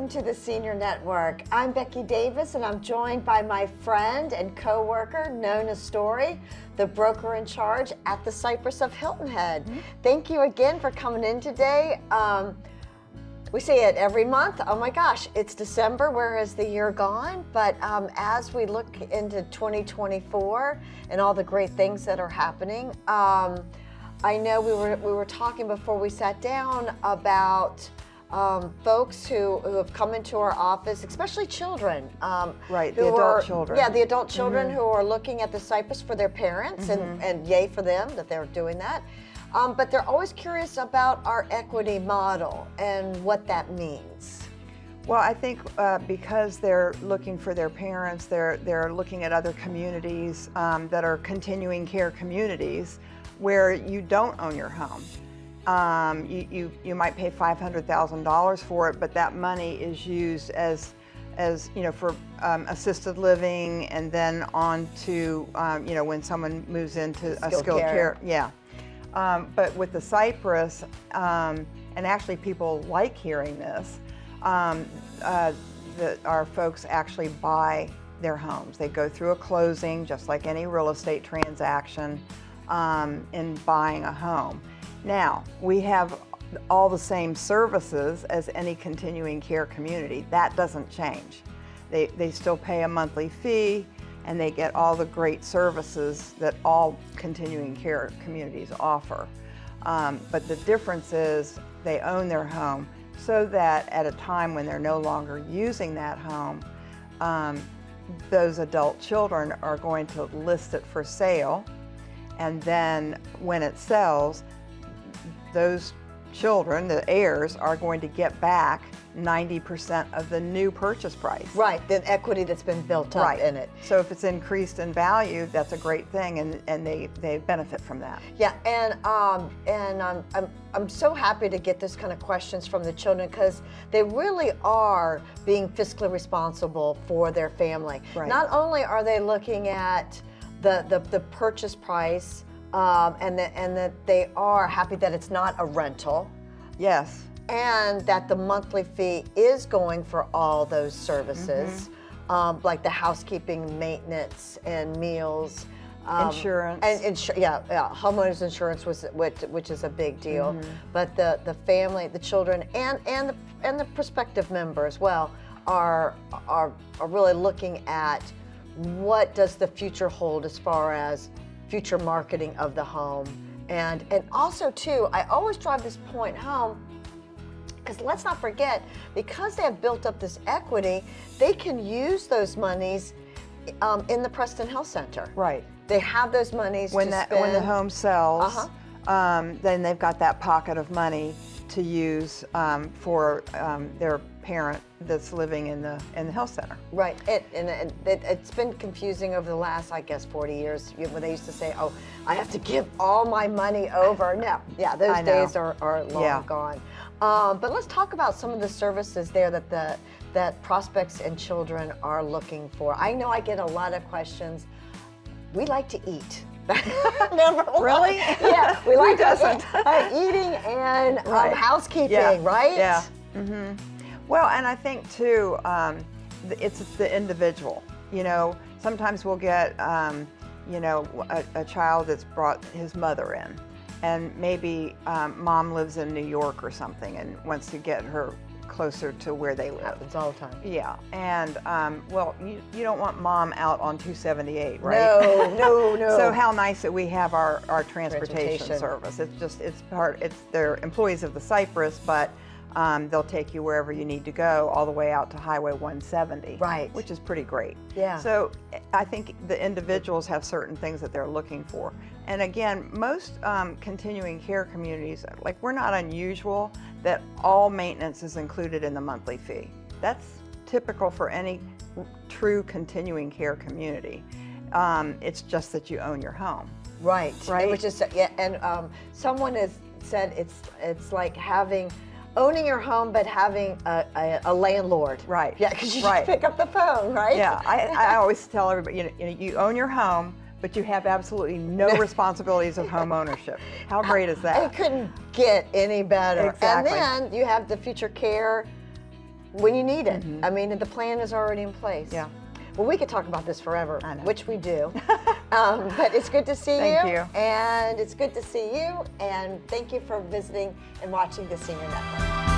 welcome to the Senior Network. I'm Becky Davis, and I'm joined by my friend and co-worker, Nona Story, the broker in charge at the Cypress of Hilton Head. Thank you again for coming in today. We say it every month. Oh my gosh, it's December. Where has the year gone? But as we look into 2024 and all the great things that are happening, I know we were talking before we sat down about folks who have come into our office, especially children. Right, the adult children. Yeah, the adult children who are looking at the Cypress for their parents, and yay for them that they're doing that. But they're always curious about our equity model and what that means. Well, I think because they're looking for their parents, they're looking at other communities that are continuing care communities where you don't own your home. You might pay $500,000 for it, but that money is used as you know, for assisted living, and then on to you know, when someone moves into a skilled care. Yeah. But with the Cypress, and actually people like hearing this, our folks actually buy their homes. They go through a closing, just like any real estate transaction, in buying a home. Now, we have all the same services as any continuing care community. That doesn't change. They still pay a monthly fee, and they get all the great services that all continuing care communities offer. But the difference is they own their home so that at a time when they're no longer using that home, those adult children are going to list it for sale, and then when it sells, those children, the heirs, are going to get back 90% of the new purchase price. Right, the equity that's been built up in it. So if it's increased in value, that's a great thing, and they benefit from that. Yeah, and I'm so happy to get this kind of questions from the children, because they really are being fiscally responsible for their family. Right. Not only are they looking at the purchase price, and that they are happy that it's not a rental. Yes. And that the monthly fee is going for all those services, like the housekeeping, maintenance, and meals. Insurance. And homeowners insurance, which is a big deal. But the family, the children, and the prospective member as well are really looking at what does the future hold as far as future marketing of the home. And also too, I always drive this point home, because let's not forget, because they have built up this equity, they can use those monies in the Preston Health Center. Right. They have those monies when to spend. When the home sells, then they've got that pocket of money to use for their parent that's living in the health center. Right, and it's been confusing over the last, I guess, 40 years, when they used to say, oh, I have to give all my money over. No, yeah, those days are long gone. But let's talk about some of the services there that prospects and children are looking for. I know I get a lot of questions. We like to eat. Number one. Really? Yeah, we like eating and housekeeping, right? Yeah. Well, and I think too, it's the individual. You know, sometimes we'll get, you know, a child that's brought his mother in, and maybe mom lives in New York or something and wants to get her closer to where they live. Happens all the time. Yeah, and well, you don't want mom out on 278, right? No. So how nice that we have our transportation service. It's they're employees of the Cypress, but they'll take you wherever you need to go, all the way out to Highway 170, right? Which is pretty great. Yeah. So I think the individuals have certain things that they're looking for. And again, most continuing care communities, like, we're not unusual that all maintenance is included in the monthly fee. That's typical for any true continuing care community. It's just that you own your home. Right. Which is, and someone has said it's like owning your home, but having a landlord. Right. Yeah, because you just pick up the phone, right? Yeah, I always tell everybody, you own your home, but you have absolutely no responsibilities of home ownership. How great is that? It couldn't get any better. Exactly. And then you have the future care when you need it. I mean, the plan is already in place. Yeah. Well, we could talk about this forever, I know. which we do. But it's good to see Thank you. And it's good to see you. And thank you for visiting and watching the Senior Network.